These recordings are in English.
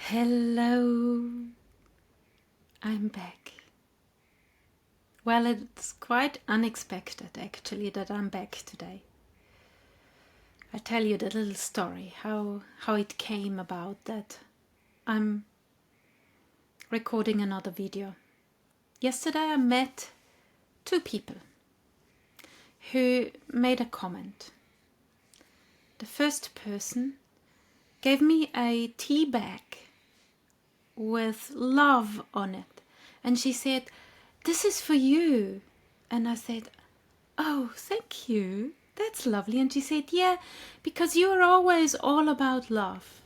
Hello, I'm back. Well, it's quite unexpected actually that I'm back today. I'll tell you the little story, how it came about that I'm recording another video. Yesterday I met two people who made a comment. The first person gave me a tea bag with love on it, and she said, "This is for you." And I said, "Oh, thank you, that's lovely." And she said, "Yeah, because you are always all about love."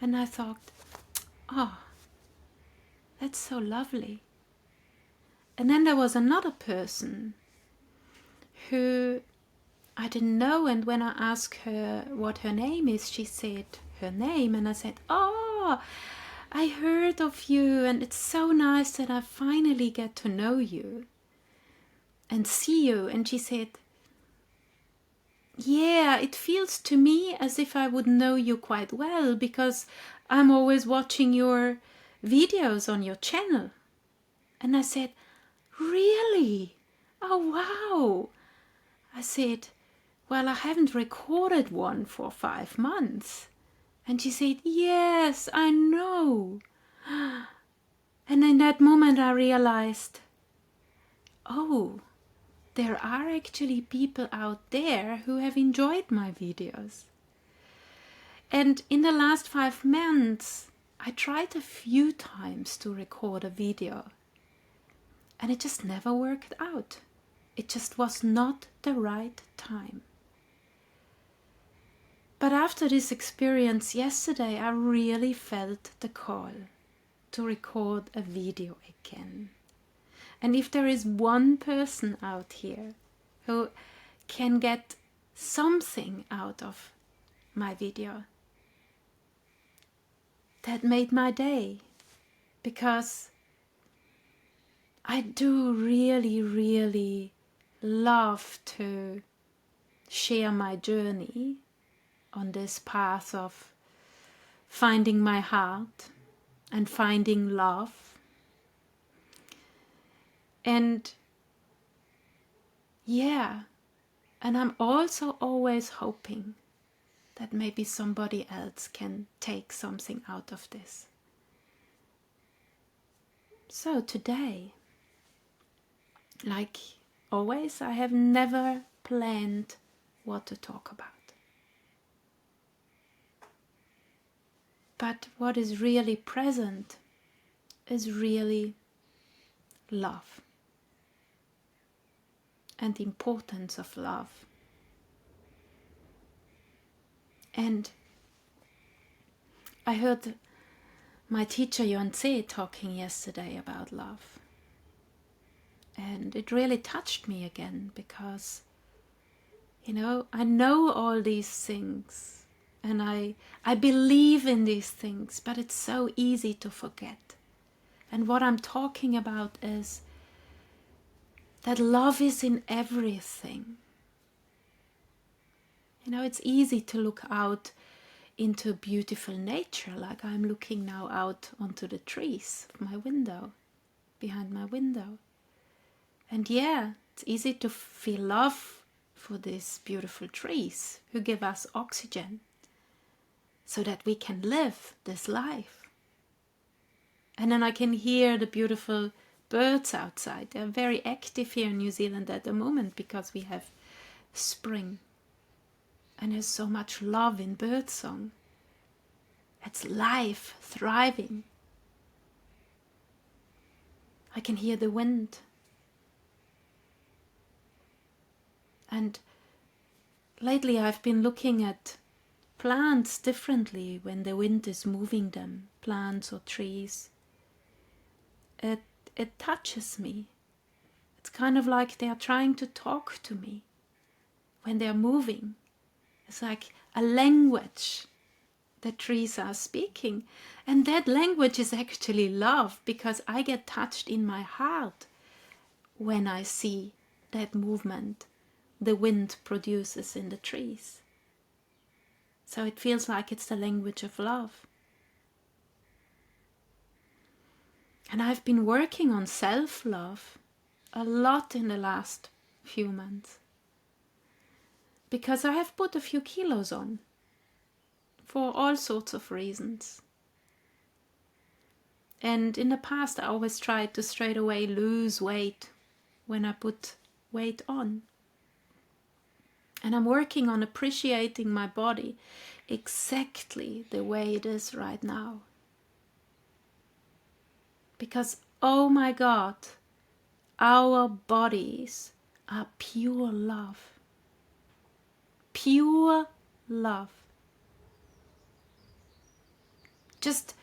And I thought, oh, that's so lovely. And then there was another person who I didn't know, and when I asked her what her name is, she said her name, and I said, "Oh, I heard of you, and it's so nice that I finally get to know you and see you." And she said, "Yeah, it feels to me as if I would know you quite well because I'm always watching your videos on your channel." And I said, "Really? Oh, wow." I said, "Well, I haven't recorded one for 5 months." And she said, "Yes, I know." And in that moment I realized, oh, there are actually people out there who have enjoyed my videos. And in the last 5 months, I tried a few times to record a video, and it just never worked out. It just was not the right time. But after this experience yesterday, I really felt the call to record a video again. And if there is one person out here who can get something out of my video, that made my day, because I do really, really love to share my journey on this path of finding my heart and finding love. And yeah, and I'm also always hoping that maybe somebody else can take something out of this. So today, like always, I have never planned what to talk about. But what is really present is really love and the importance of love. And I heard my teacher Yonsei talking yesterday about love. And it really touched me again because, I know all these things and I believe in these things, but it's so easy to forget. And what I'm talking about is that love is in everything. It's easy to look out into beautiful nature, like I'm looking now out onto the trees of my window, behind my window. And yeah, it's easy to feel love for these beautiful trees who give us oxygen so that we can live this life. And then I can hear the beautiful birds outside. They're very active here in New Zealand at the moment because we have spring. And there's so much love in birdsong. It's life, thriving. I can hear the wind. And lately I've been looking at plants differently when the wind is moving them, plants or trees. It touches me. It's kind of like they are trying to talk to me when they are moving. It's like a language that trees are speaking. And that language is actually love, because I get touched in my heart when I see that movement the wind produces in the trees. So it feels like it's the language of love. And I've been working on self-love a lot in the last few months. Because I have put a few kilos on. For all sorts of reasons. And in the past I always tried to straight away lose weight when I put weight on. And I'm working on appreciating my body exactly the way it is right now. Because, oh my God, our bodies are pure love. Pure love. Just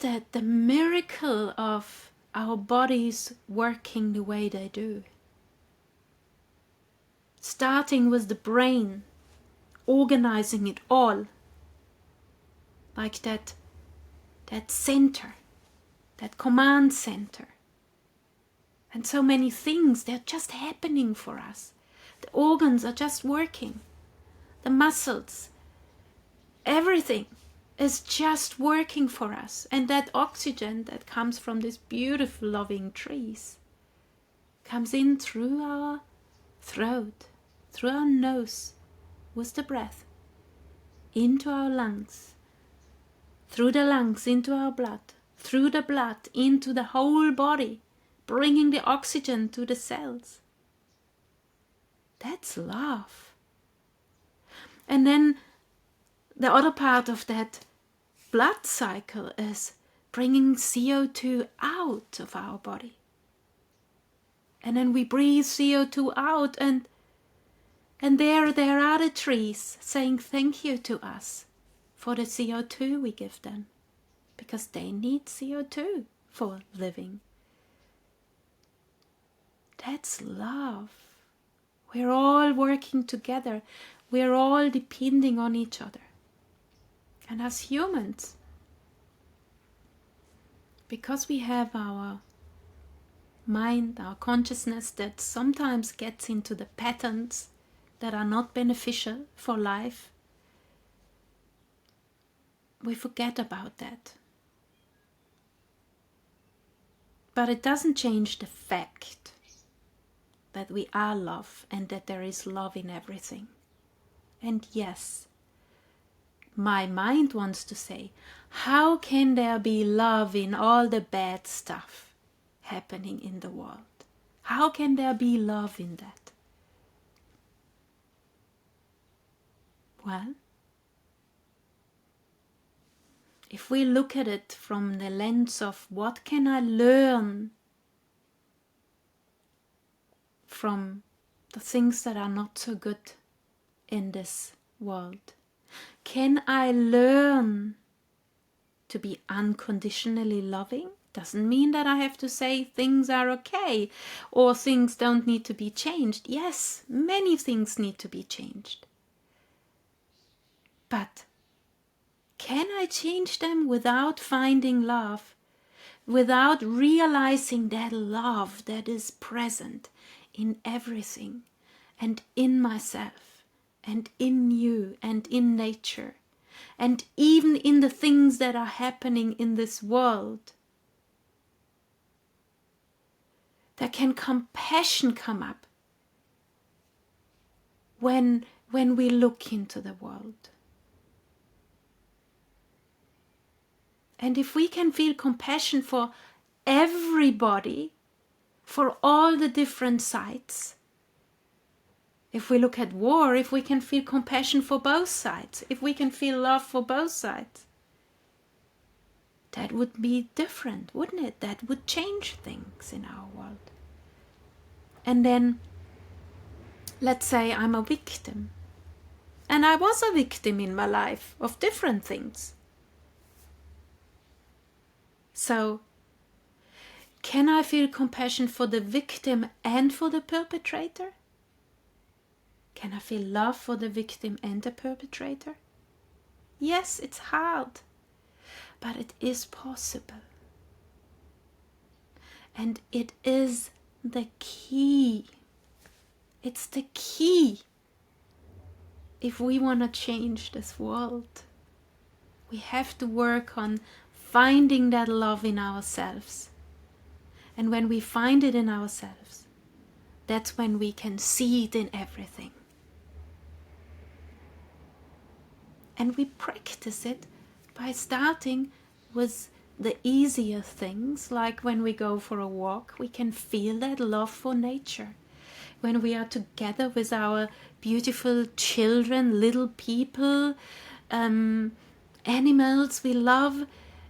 the miracle of our bodies working the way they do. Starting with the brain, organizing it all. Like that center, that command center. And so many things, they're just happening for us. The organs are just working. The muscles, everything is just working for us. And that oxygen that comes from these beautiful loving trees comes in through our throat, through our nose with the breath, into our lungs, through the lungs into our blood, through the blood into the whole body, bringing the oxygen to the cells. That's love. And then the other part of that blood cycle is bringing CO2 out of our body. And then we breathe CO2 out, and there are the trees saying thank you to us for the CO2 we give them, because they need CO2 for living. That's love. We're all working together. We're all depending on each other. And as humans, because we have our mind, our consciousness that sometimes gets into the patterns that are not beneficial for life, we forget about that. But it doesn't change the fact that we are love and that there is love in everything. And yes, my mind wants to say, how can there be love in all the bad stuff happening in the world? How can there be love in that? Well, if we look at it from the lens of what can I learn from the things that are not so good in this world, can I learn to be unconditionally loving? Doesn't mean that I have to say things are okay or things don't need to be changed. Yes, many things need to be changed. But can I change them without finding love, without realizing that love that is present in everything and in myself and in you and in nature and even in the things that are happening in this world? There can compassion come up when we look into the world. And if we can feel compassion for everybody, for all the different sides, if we look at war, if we can feel compassion for both sides, if we can feel love for both sides, that would be different, wouldn't it? That would change things in our world. And then, let's say I'm a victim. And I was a victim in my life of different things. So, can I feel compassion for the victim and for the perpetrator? Can I feel love for the victim and the perpetrator? Yes, it's hard, but it is possible. And it is the key. It's the key if we want to change this world. We have to work on finding that love in ourselves. And when we find it in ourselves, that's when we can see it in everything. And we practice it by starting with the easier things, like when we go for a walk, we can feel that love for nature. When we are together with our beautiful children, little people, animals we love,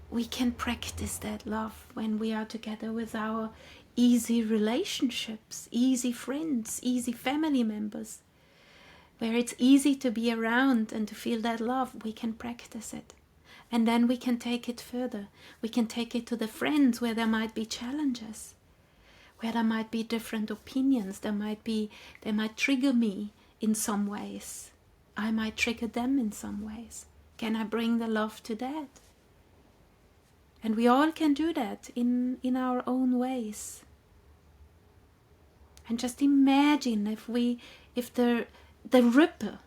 we can practice that love when we are together with our easy relationships, easy friends, easy family members. Where it's easy to be around and to feel that love, we can practice it. And then we can take it further. We can take it to the friends where there might be challenges, where there might be different opinions. They might trigger me in some ways. I might trigger them in some ways. Can I bring the love to that? And we all can do that in our own ways. And just imagine if the ripple,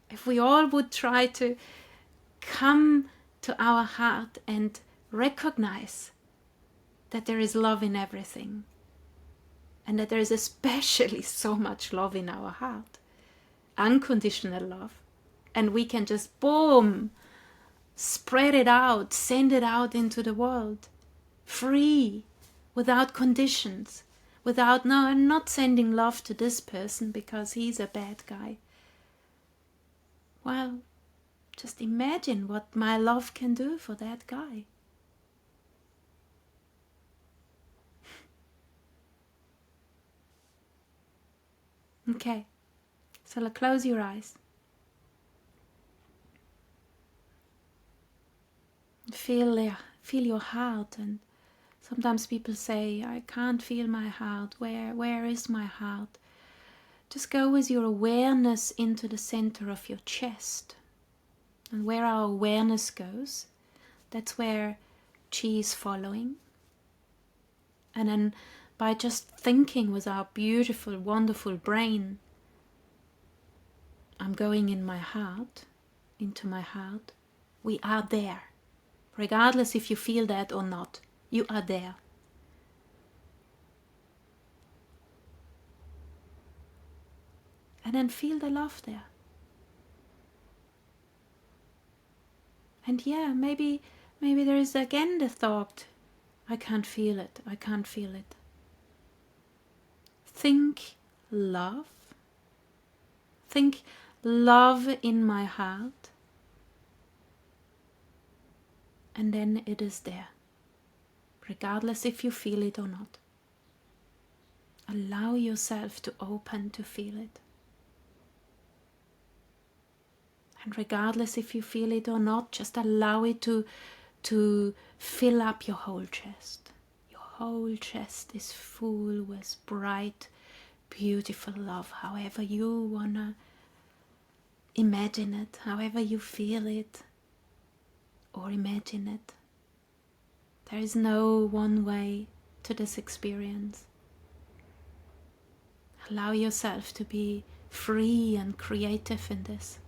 if we all would try to come to our heart and recognize that there is love in everything, and that there is especially so much love in our heart, unconditional love, and we can just boom, spread it out, send it out into the world, free, without conditions, without, no, I'm not sending love to this person because he's a bad guy. Well, just imagine what my love can do for that guy. Okay, so close your eyes. Feel your heart. And sometimes people say, I can't feel my heart. Where is my heart? Just go with your awareness into the center of your chest. And where our awareness goes, that's where Chi is following. And then by just thinking with our beautiful, wonderful brain, I'm going in my heart, into my heart, we are there. Regardless if you feel that or not, you are there. And then feel the love there. And yeah, maybe there is again the thought, I can't feel it, I can't feel it. Think love. Think love in my heart. And then it is there, regardless if you feel it or not. Allow yourself to open to feel it. And regardless if you feel it or not, just allow it to fill up your whole chest. Your whole chest is full with bright, beautiful love, however you wanna imagine it, however you feel it or imagine it. There is no one way to this experience. Allow yourself to be free and creative in this.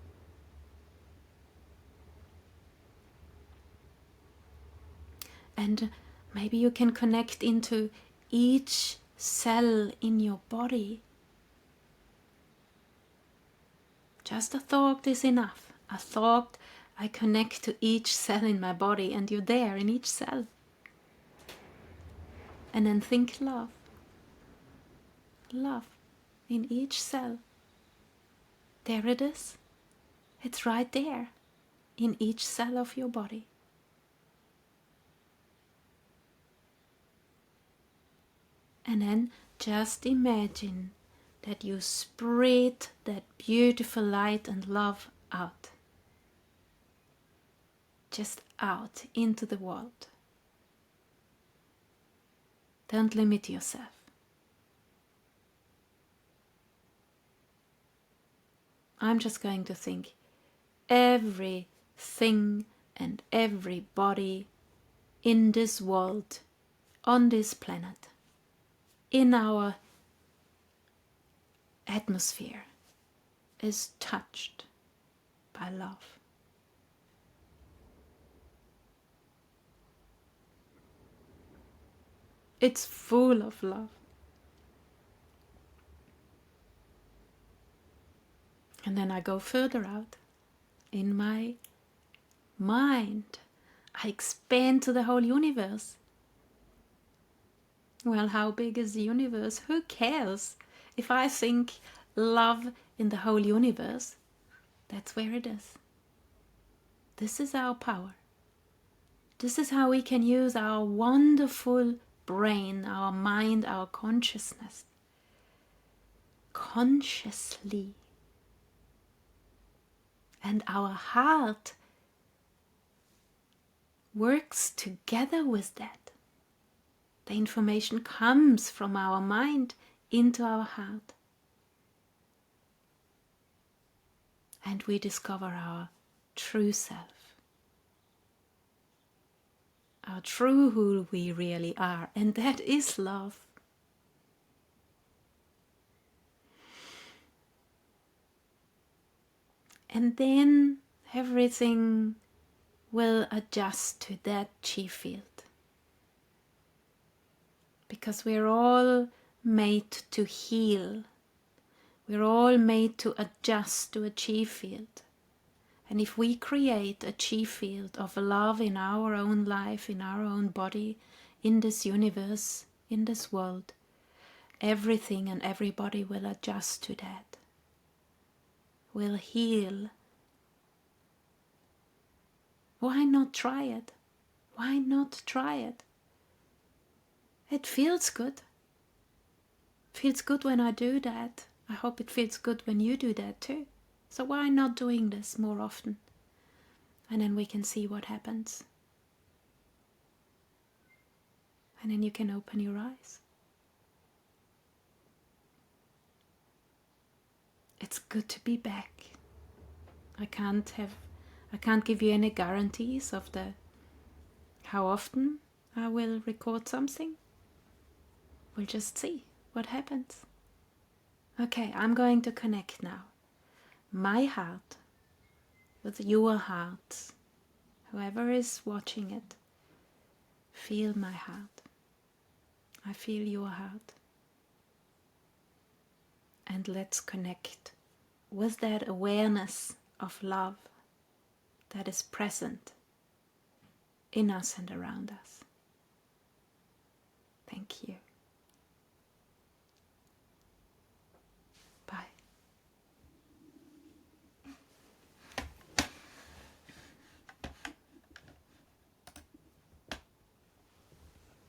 And maybe you can connect into each cell in your body. Just a thought is enough. A thought, I connect to each cell in my body, and you're there in each cell. And then think love. Love in each cell. There it is. It's right there in each cell of your body. And then just imagine that you spread that beautiful light and love out. Just out into the world. Don't limit yourself. I'm just going to think everything and everybody in this world, on this planet, in our atmosphere is touched by love. It's full of love. And then I go further out in my mind. I expand to the whole universe. Well, how big is the universe? Who cares? If I think love in the whole universe, that's where it is. This is our power. This is how we can use our wonderful brain, our mind, our consciousness consciously. And our heart works together with that. The information comes from our mind into our heart. And we discover our true self. Our true who we really are. And that is love. And then everything will adjust to that chi field. Because we're all made to heal. We're all made to adjust to a chi field. And if we create a chi field of love in our own life, in our own body, in this universe, in this world, everything and everybody will adjust to that. Will heal. Why not try it? Why not try it? It feels good. Feels good when I do that. I hope it feels good when you do that too. So why not doing this more often? And then we can see what happens. And then you can open your eyes. It's good to be back. I can't give you any guarantees of how often I will record something. We'll just see what happens. Okay, I'm going to connect now. My heart with your heart. Whoever is watching it, feel my heart. I feel your heart. And let's connect with that awareness of love that is present in us and around us. Thank you.